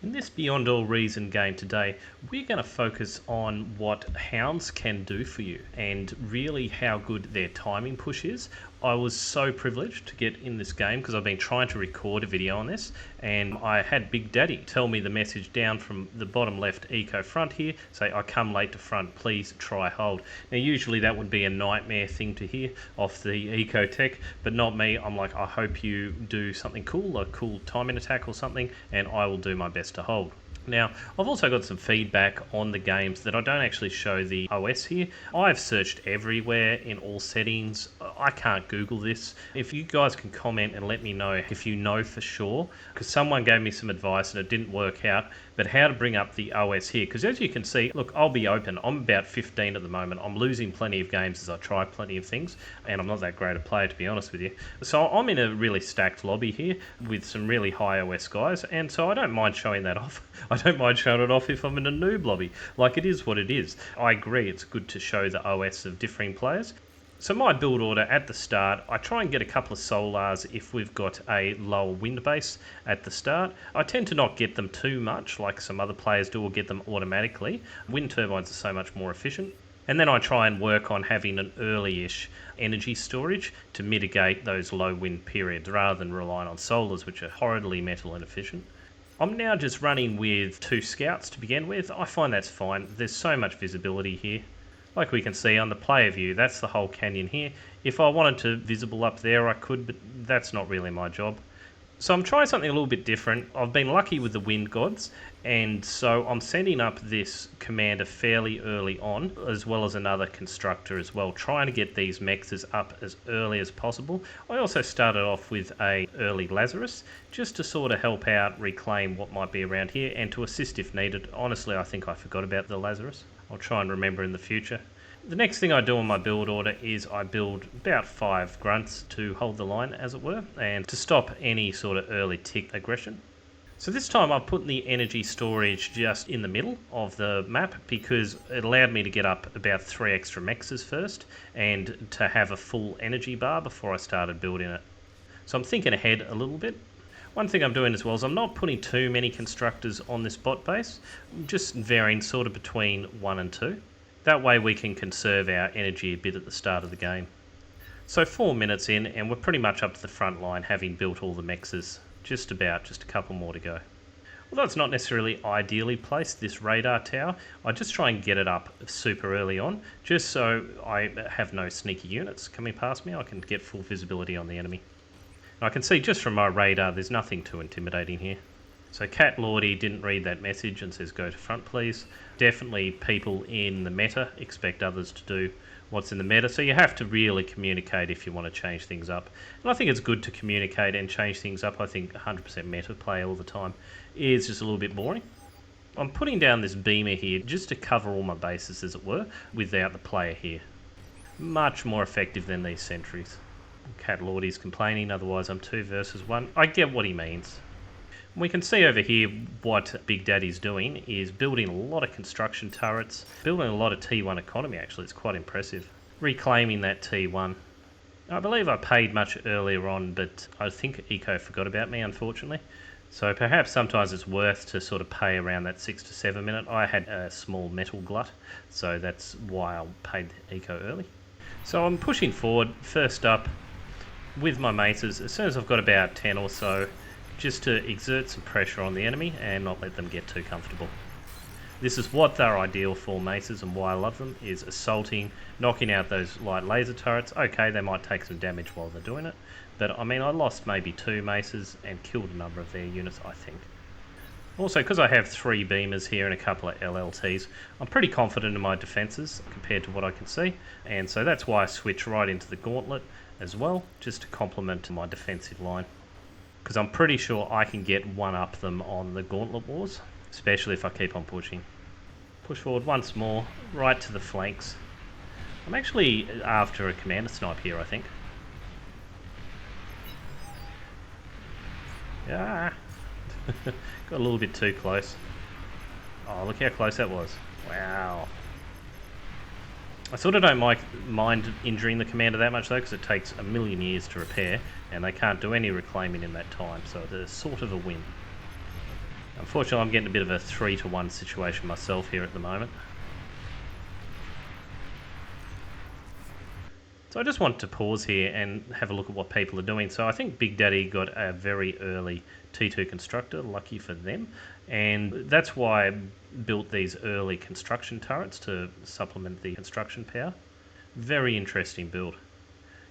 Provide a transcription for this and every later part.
In this Beyond All Reason game today, we're going to focus on what Hounds can do for you and really how good their timing push is. I was so privileged to get in this game because I've been trying to record a video on this, and I had Big Daddy tell me the message down from the bottom left eco front here, say I come late to front, please try hold. Now usually that would be a nightmare thing to hear off the eco tech, but not me. I'm like, I hope you do something cool, a cool timing attack or something, and I will do my best to hold. Now, I've also got some feedback on the games that I don't actually show the OS here. I've searched everywhere in all settings. I can't Google this. If you guys can comment and let me know if you know for sure, because someone gave me some advice and it didn't work out, but how to bring up the OS here. Because as you can see, look, I'll be open. I'm about 15 at the moment. I'm losing plenty of games as I try plenty of things, and I'm not that great a player, to be honest with you. So I'm in a really stacked lobby here with some really high OS guys, and so I don't mind showing that off. I don't mind showing it off if I'm in a noob lobby. Like, it is what it is. I agree, it's good to show the OS of differing players. So my build order at the start, I try and get a couple of solars if we've got a lower wind base at the start. I tend to not get them too much like some other players do, or get them automatically. Wind turbines are so much more efficient. And then I try and work on having an early-ish energy storage to mitigate those low wind periods rather than relying on solars, which are horridly metal inefficient. I'm now just running with 2 scouts to begin with. I find that's fine. There's so much visibility here. Like we can see on the player view, that's the whole canyon here. If I wanted to visible up there, I could, but that's not really my job. So I'm trying something a little bit different. I've been lucky with the wind gods, and so I'm sending up this commander fairly early on, as well as another constructor as well, trying to get these mexes up as early as possible. I also started off with a early Lazarus, just to sort of help out, reclaim what might be around here, and to assist if needed. Honestly, I think I forgot about the Lazarus. I'll try and remember in the future. The next thing I do on my build order is I build about 5 grunts to hold the line, as it were, and to stop any sort of early tick aggression. So this time I've put the energy storage just in the middle of the map because it allowed me to get up about 3 extra mexes first and to have a full energy bar before I started building it. So I'm thinking ahead a little bit. One thing I'm doing as well is I'm not putting too many constructors on this bot base, just varying sort of between 1 and 2. That way we can conserve our energy a bit at the start of the game. So 4 minutes in and we're pretty much up to the front line, having built all the mexes. Just a couple more to go. Although it's not necessarily ideally placed, this radar tower, I just try and get it up super early on, just so I have no sneaky units coming past me. I can get full visibility on the enemy. I can see just from my radar there's nothing too intimidating here. So Cat Lordy didn't read that message and says go to front please. Definitely people in the meta expect others to do what's in the meta, so you have to really communicate if you want to change things up. And I think it's good to communicate and change things up. I think 100% meta play all the time is just a little bit boring. I'm putting down this beamer here just to cover all my bases, as it were, without the player here. Much more effective than these sentries. Cat Lordy's complaining, otherwise I'm 2 versus 1. I get what he means. We can see over here what Big Daddy's doing is building a lot of construction turrets, building a lot of T1 economy actually. It's quite impressive. Reclaiming that T1. I believe I paid much earlier on, but I think Eco forgot about me, unfortunately. So perhaps sometimes it's worth to sort of pay around that 6 to 7 minute. I had a small metal glut, so that's why I paid Eco early. So I'm pushing forward, first up, with my maces, as soon as I've got about 10 or so, just to exert some pressure on the enemy and not let them get too comfortable. This is what they're ideal for, maces, and why I love them, is assaulting, knocking out those light laser turrets. Okay, they might take some damage while they're doing it, but I mean, I lost maybe 2 maces and killed a number of their units, I think. Also, because I have 3 beamers here and a couple of LLTs, I'm pretty confident in my defences compared to what I can see, and so that's why I switch right into the gauntlet as well, just to complement my defensive line. Because I'm pretty sure I can get one up them on the gauntlet wars, especially if I keep on pushing. Push forward once more, right to the flanks. I'm actually after a commander snipe here, I think. Yeah, got a little bit too close. Oh, look how close that was. Wow. I sort of don't mind injuring the commander that much though, because it takes a million years to repair, and they can't do any reclaiming in that time, so it's sort of a win. Unfortunately, I'm getting a bit of a 3-to-1 situation myself here at the moment. So I just want to pause here and have a look at what people are doing. So I think Big Daddy got a very early T2 constructor, lucky for them. And that's why I built these early construction turrets to supplement the construction power. Very interesting build.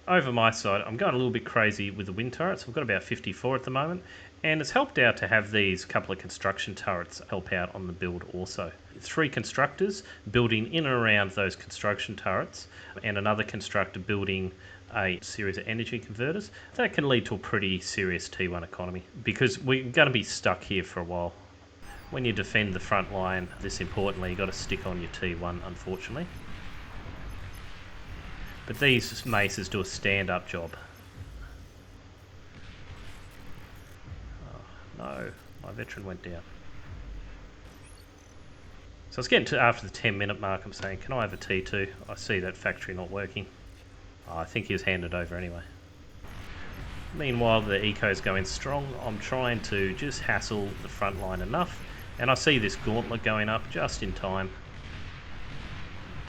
Over my side, I'm going a little bit crazy with the wind turrets. I've got about 54 at the moment, and it's helped out to have these couple of construction turrets help out on the build also. 3 constructors building in and around those construction turrets, and another constructor building a series of energy converters. That can lead to a pretty serious T1 economy, because we're going to be stuck here for a while. When you defend the front line this importantly, you've got to stick on your T1, unfortunately. But these maces do a stand-up job. Oh, no, my veteran went down. So it's getting to after the 10-minute mark. I'm saying, can I have a T2? I see that factory not working. Oh, I think he was handed over anyway. Meanwhile, the eco's going strong. I'm trying to just hassle the front line enough. And I see this gauntlet going up just in time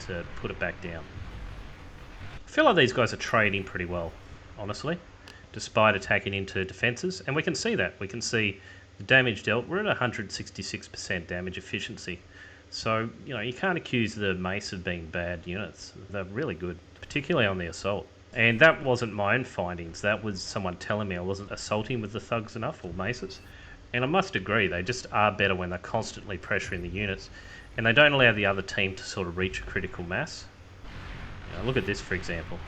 to put it back down. I feel like these guys are trading pretty well, honestly, despite attacking into defences. And we can see that. We can see the damage dealt. We're at 166% damage efficiency. So, you know, you can't accuse the mace of being bad units. They're really good, particularly on the assault. And that wasn't my own findings. That was someone telling me I wasn't assaulting with the thugs enough, or maces. And I must agree, they just are better when they're constantly pressuring the units. And they don't allow the other team to sort of reach a critical mass. Now, look at this, for example.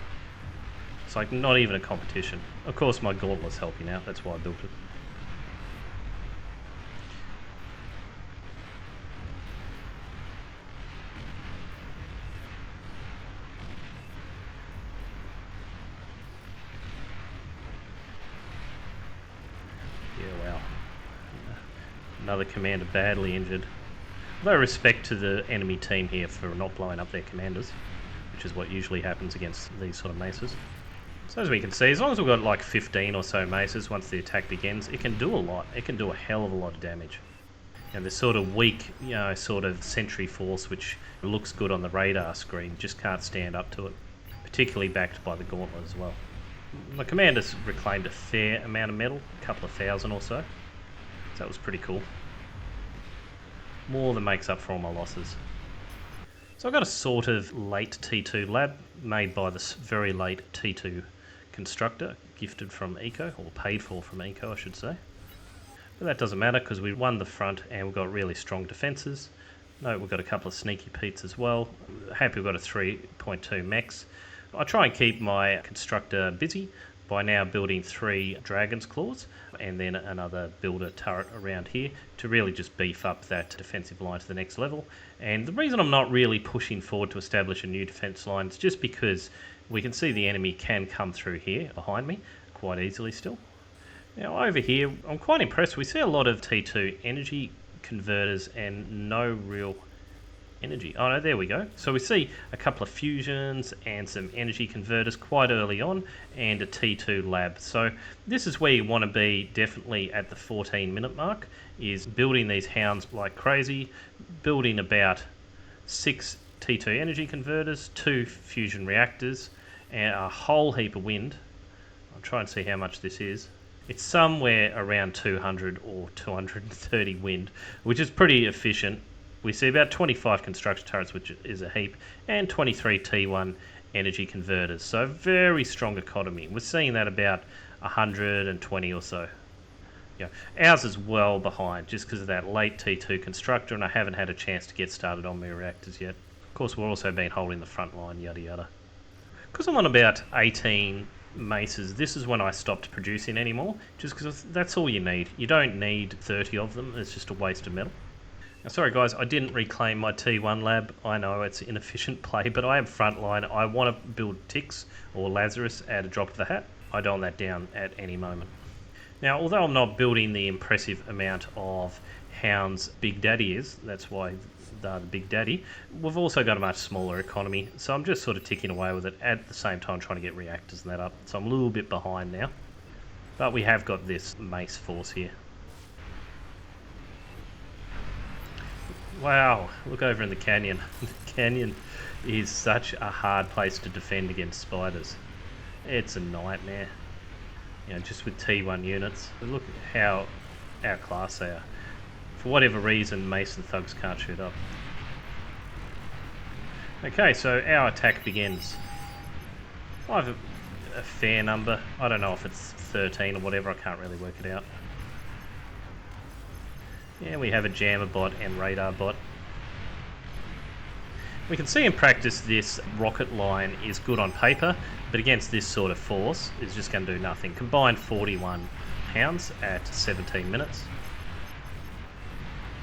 It's like not even a competition. Of course, my gauntlet's helping out. That's why I built it. Yeah, wow. Another commander badly injured. Although respect to the enemy team here for not blowing up their commanders, which is what usually happens against these sort of maces. So as we can see, as long as we've got like 15 or so maces, once the attack begins, it can do a lot. It can do a hell of a lot of damage. And this sort of weak, you know, sort of sentry force, which looks good on the radar screen, just can't stand up to it. Particularly backed by the gauntlet as well. My commander's reclaimed a fair amount of metal, a couple of thousand or so. So that was pretty cool. More than makes up for all my losses. So I've got a sort of late T2 lab made by this very late T2 constructor, gifted from Eco, or paid for from Eco I should say. But that doesn't matter because we won the front and we've got really strong defences. Note we've got a couple of sneaky peats as well. Happy we've got a 3.2 mechs. I try and keep my constructor busy by now building 3 Dragon's Claws and then another builder turret around here to really just beef up that defensive line to the next level. And the reason I'm not really pushing forward to establish a new defence line is just because we can see the enemy can come through here behind me quite easily still. Now over here, I'm quite impressed. We see a lot of T2 energy converters and no real energy. Oh no, there we go. So we see a couple of fusions and some energy converters quite early on and a T2 lab. So this is where you want to be definitely at the 14-minute mark, is building these hounds like crazy, building about 6 T2 energy converters, 2 fusion reactors, and a whole heap of wind. I'll try and see how much this is. It's somewhere around 200 or 230 wind, which is pretty efficient. We see about 25 construction turrets, which is a heap, and 23 T1 energy converters. So very strong economy. We're seeing that about 120 or so. Yeah, ours is well behind just because of that late T2 constructor, and I haven't had a chance to get started on my reactors yet. Of course, we've also been holding the front line, yada yada. Because I'm on about 18 maces, this is when I stopped producing anymore, just because that's all you need. You don't need 30 of them. It's just a waste of metal. Now, sorry guys, I didn't reclaim my T1 lab. I know it's inefficient play, but I have frontline. I want to build Tix or Lazarus at a drop of the hat. I don't want that down at any moment. Now, although I'm not building the impressive amount of Hounds Big Daddy is, that's why they're the Big Daddy, we've also got a much smaller economy, so I'm just sort of ticking away with it at the same time trying to get reactors and that up. So I'm a little bit behind now. But we have got this mace force here. Wow, look over in the canyon. The canyon is such a hard place to defend against spiders. It's a nightmare. You know, just with T1 units. But look at how outclassed they are. For whatever reason, Mace and Thugs can't shoot up. Okay, so our attack begins. I have a fair number. I don't know if it's 13 or whatever, I can't really work it out. Yeah, we have a jammer bot and radar bot. We can see in practice this rocket line is good on paper, but against this sort of force is just going to do nothing. Combined 41 Hounds at 17 minutes.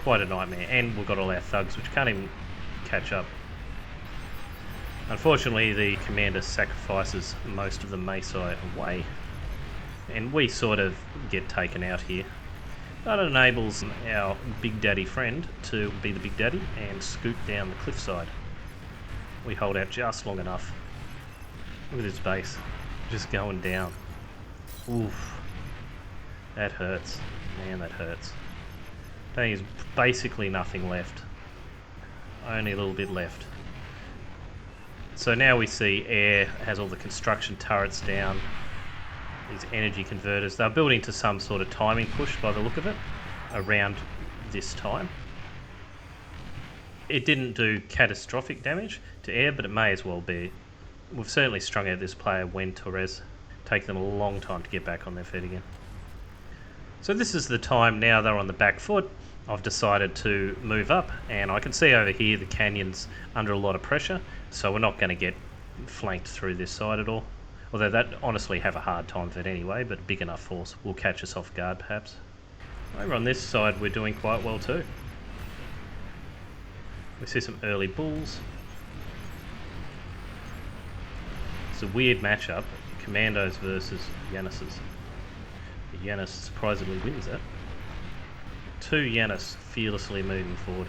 Quite a nightmare, and we've got all our thugs which can't even catch up. Unfortunately, the commander sacrifices most of the mace away, and we sort of get taken out here. But it enables our big daddy friend to be the big daddy and scoot down the cliffside. We hold out just long enough. Look at his base, just going down. Oof, that hurts, man, that hurts. There's basically nothing left, only a little bit left. So now we see air has all the construction turrets down, these energy converters. They're building to some sort of timing push by the look of it, around this time. It didn't do catastrophic damage to air, but it may as well be. We've certainly strung out this player when Torres. Take them a long time to get back on their feet again. So this is the time now they're on the back foot. I've decided to move up, and I can see over here the canyon's under a lot of pressure, so we're not going to get flanked through this side at all. Although that honestly have a hard time of it anyway, but big enough force will catch us off guard perhaps. Over on this side we're doing quite well too. We see some early bulls. It's a weird matchup, Commandos versus Yanis's. Yanis surprisingly wins that. Two Yanis fearlessly moving forward.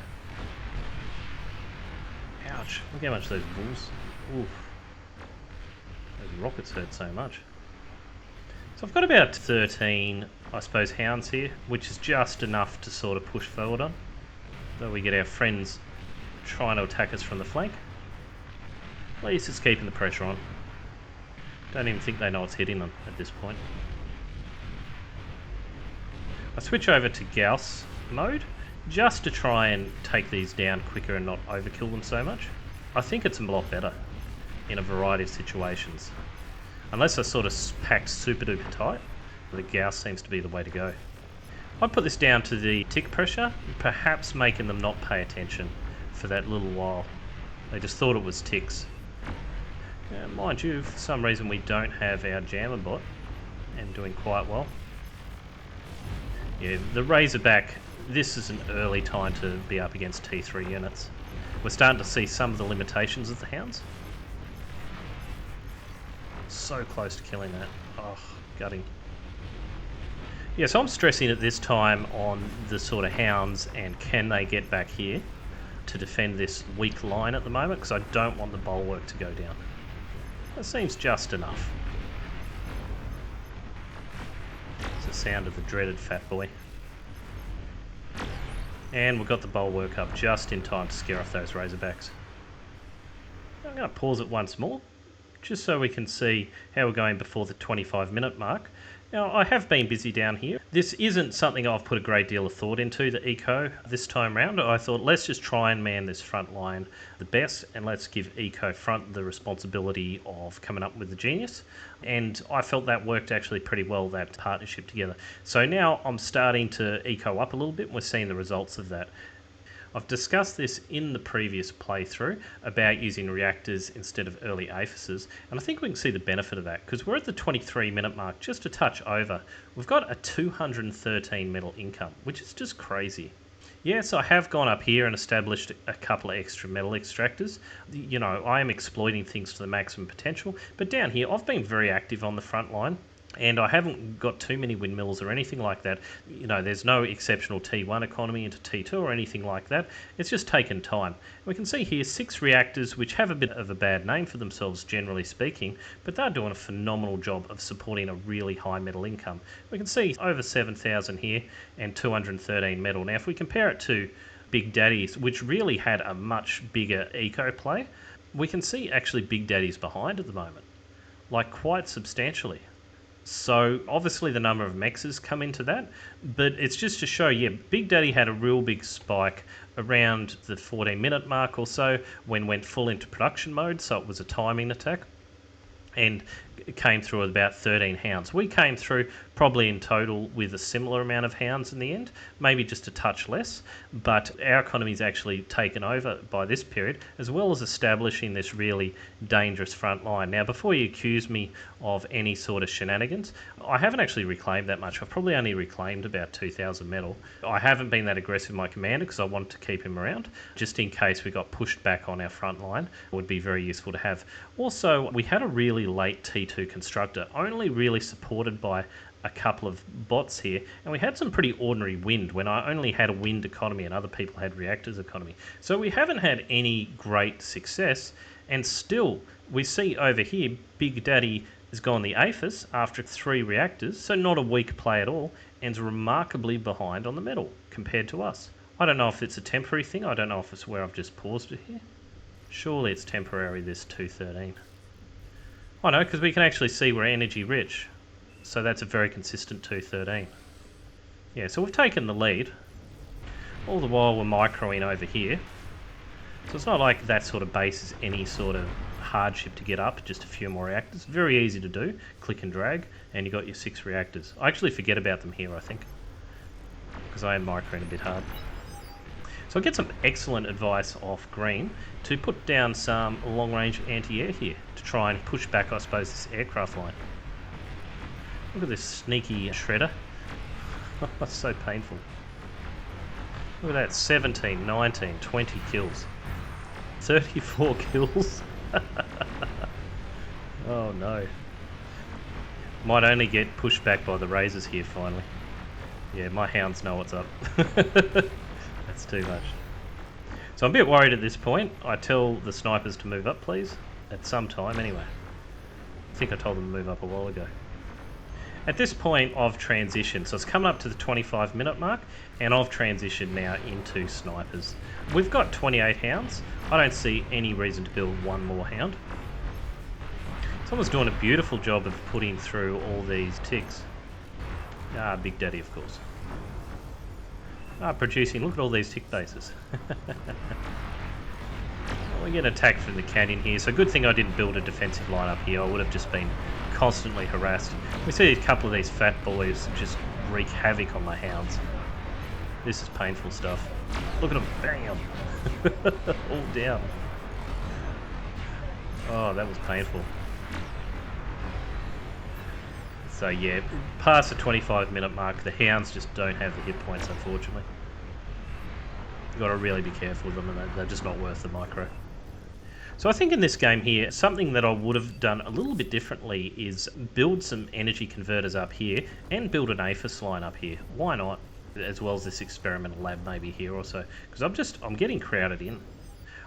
Ouch, look how much those bulls. Oof. Those rockets hurt so much. So I've got about 13, I suppose, Hounds here, which is just enough to sort of push forward on. Though we get our friends trying to attack us from the flank. At least it's keeping the pressure on. Don't even think they know it's hitting them at this point. I switch over to Gauss mode just to try and take these down quicker and not overkill them so much. I think it's a lot better in a variety of situations. Unless I sort of packed super duper tight, the Gauss seems to be the way to go. I put this down to the tick pressure, perhaps making them not pay attention for that little while. They just thought it was ticks. Mind you, for some reason we don't have our jammer bot and doing quite well. Yeah, the Razorback, this is an early time to be up against T3 units. We're starting to see some of the limitations of the Hounds. So close to killing that. Oh, gutting. Yeah, so I'm stressing at this time on the sort of Hounds and can they get back here to defend this weak line at the moment, because I don't want the bulwark to go down. That seems just enough. It's the sound of the dreaded fat boy. And we've got the bulwark up just in time to scare off those Razorbacks. I'm going to pause it once more, just so we can see how we're going before the 25-minute mark. Now, I have been busy down here. This isn't something I've put a great deal of thought into, the eco, this time round. I thought, let's just try and man this front line the best, and let's give eco front the responsibility of coming up with the genius. And I felt that worked actually pretty well, that partnership together. So now I'm starting to eco up a little bit, and we're seeing the results of that. I've discussed this in the previous playthrough about using reactors instead of early aphises, and I think we can see the benefit of that because we're at the 23-minute mark, just a touch over. We've got a 213 metal income, which is just crazy. Yes, I have gone up here and established a couple of extra metal extractors. You know, I am exploiting things to the maximum potential, but down here I've been very active on the front line. And I haven't got too many windmills or anything like that. You know, there's no exceptional T1 economy into T2 or anything like that. It's just taken time. We can see here 6 reactors, which have a bit of a bad name for themselves, generally speaking, but they're doing a phenomenal job of supporting a really high metal income. We can see over 7,000 here and 213 metal. Now, if we compare it to Big Daddies, which really had a much bigger eco play. We can see actually Big Daddy's behind at the moment, like quite substantially. So obviously the number of mexes come into that, but it's just to show, yeah, Big Daddy had a real big spike around the 14-minute mark or so when went full into production mode, so it was a timing attack, and came through with about 13 hounds. We came through probably in total with a similar amount of hounds in the end, maybe just a touch less, but our economy's actually taken over by this period, as well as establishing this really dangerous front line. Now, before you accuse me of any sort of shenanigans, I haven't actually reclaimed that much. I've probably only reclaimed about 2,000 metal. I haven't been that aggressive with my commander because I wanted to keep him around, just in case we got pushed back on our front line. It would be very useful to have. Also, we had a really late T2 constructor, only really supported by a couple of bots here, and we had some pretty ordinary wind when I only had a wind economy and other people had reactors economy. So we haven't had any great success, and still we see over here Big Daddy has gone the APHIS after 3 reactors, so not a weak play at all, and is remarkably behind on the metal compared to us. I don't know if it's a temporary thing, I don't know if it's where I've just paused it here. Surely it's temporary, this 213. Oh no, because we can actually see we're energy rich. So that's a very consistent 213. Yeah, so we've taken the lead. All the while we're microing over here. So it's not like that sort of base is any sort of hardship to get up, just a few more reactors. Very easy to do. Click and drag, and you got your 6 reactors. I actually forget about them here, I think, because I am microing a bit hard. So I get some excellent advice off green to put down some long-range anti-air here to try and push back, I suppose, this aircraft line. Look at this sneaky shredder. That's so painful. Look at that, 17, 19, 20 kills. 34 kills. Oh no. Might only get pushed back by the razors here finally. Yeah, my hounds know what's up. That's too much. So I'm a bit worried at this point. I tell the snipers to move up, please. At some time, anyway. I think I told them to move up a while ago. At this point, I've transitioned. So it's coming up to the 25-minute mark, and I've transitioned now into snipers. We've got 28 hounds. I don't see any reason to build one more hound. Someone's doing a beautiful job of putting through all these ticks. Ah, Big Daddy, of course. Ah, producing. Look at all these tick bases. We get attacked from the canyon here, so good thing I didn't build a defensive line up here. I would have just been constantly harassed. We see a couple of these fat boys just wreak havoc on my hounds. This is painful stuff. Look at them, bam! All down. Oh, that was painful. So yeah, past the 25-minute mark, the hounds just don't have the hit points, unfortunately. You've got to really be careful with them, and they're just not worth the micro. So I think in this game here, something that I would have done a little bit differently is build some energy converters up here and build an APHIS line up here. Why not? As well as this experimental lab maybe here also, because I'm getting crowded in.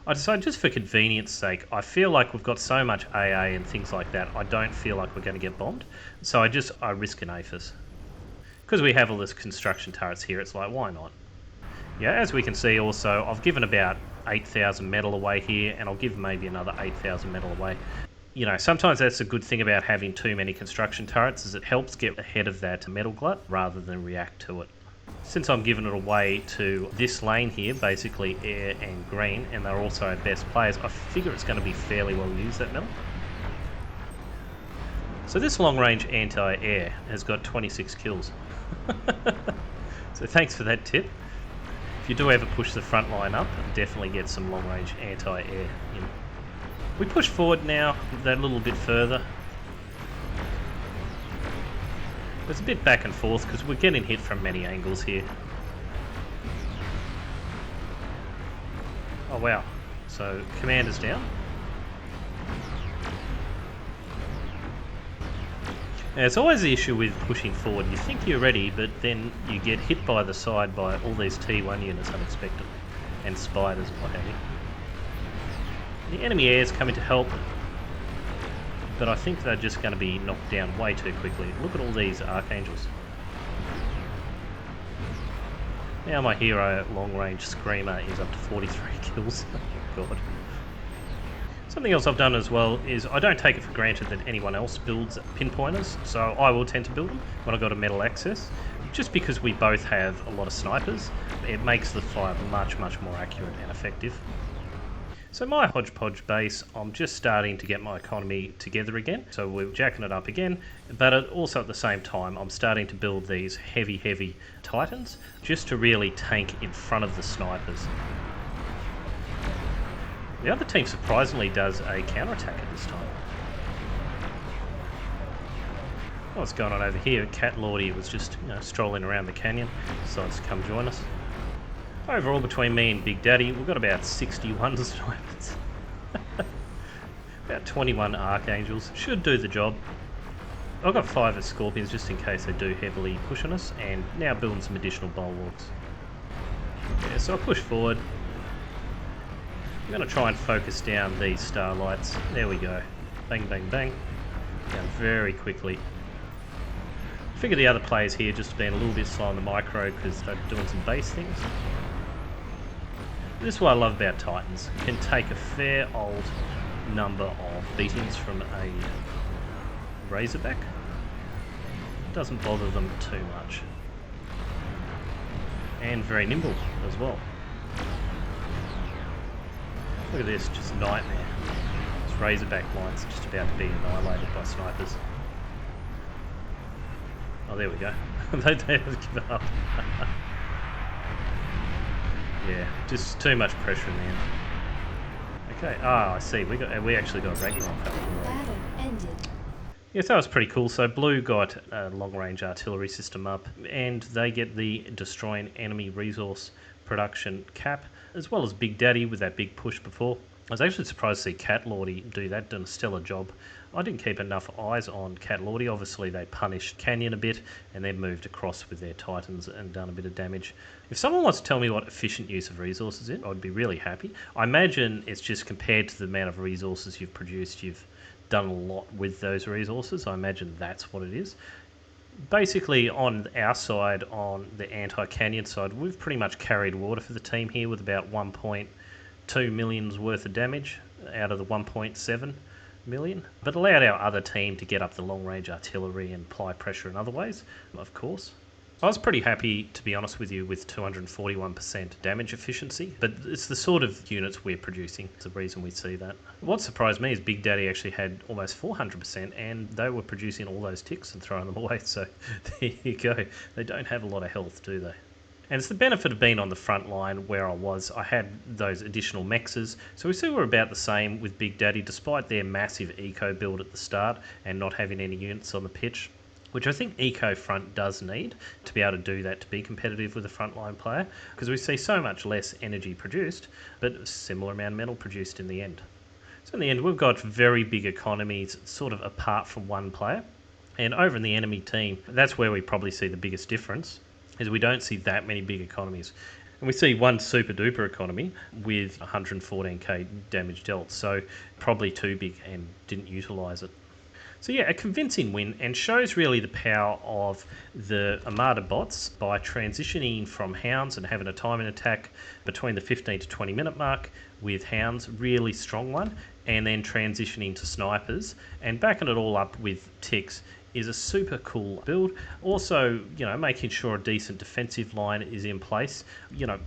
I decided just for convenience sake, I feel like we've got so much AA and things like that, I don't feel like we're going to get bombed. So I risk an APHIS. Because we have all this construction turrets here, it's like, why not? Yeah, as we can see also, I've given about 8,000 metal away here, and I'll give maybe another 8,000 metal away. You know, sometimes that's a good thing about having too many construction turrets, is it helps get ahead of that metal glut rather than react to it. Since I'm giving it away to this lane here, basically air and green, and they're also our best players, I figure it's going to be fairly well used, that metal. So this long-range anti-air has got 26 kills. So thanks for that tip. If you do ever push the front line up, definitely get some long-range anti-air in. We push forward now, that little bit further. It's a bit back and forth because we're getting hit from many angles here. Oh wow, so commander's down. Now, it's always the issue with pushing forward. You think you're ready, but then you get hit by the side by all these T1 units unexpectedly, and spiders and what have you. The enemy airs coming to help, but I think they're just going to be knocked down way too quickly. Look at all these archangels. Now my hero long range screamer is up to 43 kills. Oh god. Something else I've done as well is I don't take it for granted that anyone else builds pinpointers, so I will tend to build them when I've got a metal access. Just because we both have a lot of snipers, it makes the fire much more accurate and effective. So my hodgepodge base, I'm just starting to get my economy together again, so we're jacking it up again, but also at the same time I'm starting to build these heavy titans just to really tank in front of the snipers. The other team surprisingly does a counterattack at this time. What's going on over here? Cat Lordy was just strolling around the canyon, decides to come join us. Overall, between me and Big Daddy, we've got about 61 snipers. About 21 archangels. Should do the job. I've got 5 scorpions just in case they do heavily push on us, and now building some additional bulwarks. Yeah, so I push forward. I'm going to try and focus down these starlights. There we go. Bang, bang, bang. Down very quickly. I figure the other players here just being a little bit slow on the micro because they're doing some base things. This is what I love about Titans. You can take a fair old number of beatings from a Razorback. It doesn't bother them too much. And very nimble as well. Look at this, just nightmare. This Razorback line's just about to be annihilated by snipers. Oh, there we go. They have given up. Yeah, just too much pressure in the end. Okay, I see. We actually got Ragnarok up. Battle ended. Yes, that was pretty cool. So Blue got a long-range artillery system up, and they get the destroying enemy resource production cap, as well as Big Daddy with that big push before. I was actually surprised to see Cat Lordy do that, done a stellar job. I didn't keep enough eyes on Cat Lordy. Obviously they punished Canyon a bit and then moved across with their Titans and done a bit of damage. If someone wants to tell me what efficient use of resources is, I'd be really happy. I imagine it's just compared to the amount of resources you've produced, you've done a lot with those resources. I imagine that's what it is. Basically, on our side, on the anti-Canyon side, we've pretty much carried water for the team here with about 1.2 million's worth of damage out of the 1.7 million, but allowed our other team to get up the long-range artillery and apply pressure in other ways, of course. I was pretty happy, to be honest with you, with 241% damage efficiency, but it's the sort of units we're producing. It's the reason we see that. What surprised me is Big Daddy actually had almost 400%, and they were producing all those ticks and throwing them away, so there you go. They don't have a lot of health, do they? And it's the benefit of being on the front line where I was. I had those additional mexes, so we see we're about the same with Big Daddy, despite their massive eco build at the start and not having any units on the pitch, which I think Eco Front does need to be able to do that, to be competitive with a frontline player, because we see so much less energy produced, but a similar amount of metal produced in the end. So in the end, we've got very big economies sort of apart from one player, and over in the enemy team, that's where we probably see the biggest difference, is we don't see that many big economies. And we see one super duper economy with 114k damage dealt, so probably too big and didn't utilise it. So yeah, a convincing win, and shows really the power of the Armada bots by transitioning from Hounds and having a timing attack between the 15 to 20 minute mark with Hounds, really strong one, and then transitioning to snipers and backing it all up with ticks is a super cool build. Also, making sure a decent defensive line is in place.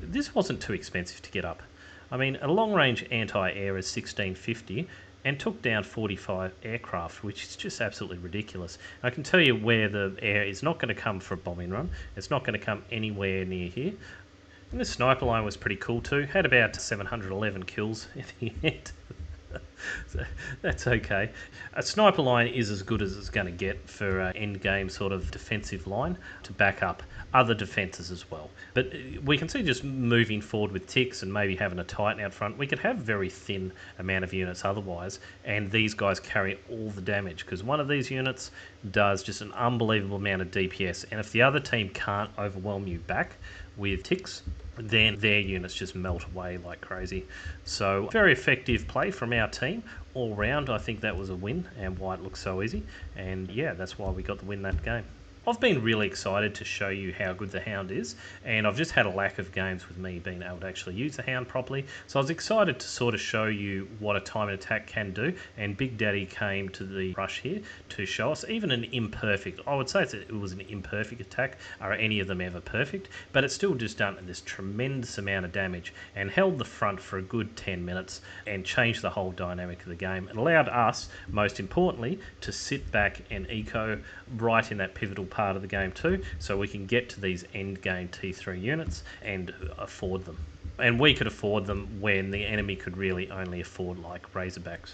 This wasn't too expensive to get up. I mean, a long-range anti-air is 1650 and took down 45 aircraft, which is just absolutely ridiculous. I can tell you where the air is not going to come for a bombing run. It's not going to come anywhere near here. And the sniper line was pretty cool too. Had about 711 kills at the end. So that's okay. A sniper line is as good as it's going to get for an end game sort of defensive line to back up other defences as well. But we can see just moving forward with ticks and maybe having a Titan out front, we could have very thin amount of units otherwise, and these guys carry all the damage because one of these units does just an unbelievable amount of DPS, and if the other team can't overwhelm you back with ticks, then their units just melt away like crazy. So very effective play from our team all round. I think that was a win, and why it looks so easy, and yeah, that's why we got the win that game. I've been really excited to show you how good the Hound is, and I've just had a lack of games with me being able to actually use the Hound properly, so I was excited to sort of show you what a time and attack can do, and Big Daddy came to the rush here to show us even an imperfect, I would say it was an imperfect attack. Are any of them ever perfect? But it's still just done this tremendous amount of damage and held the front for a good 10 minutes and changed the whole dynamic of the game and allowed us, most importantly, to sit back and eco right in that pivotal part of the game too, so we can get to these end game T3 units and afford them. And we could afford them when the enemy could really only afford like Razorbacks.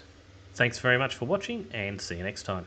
Thanks very much for watching, and see you next time.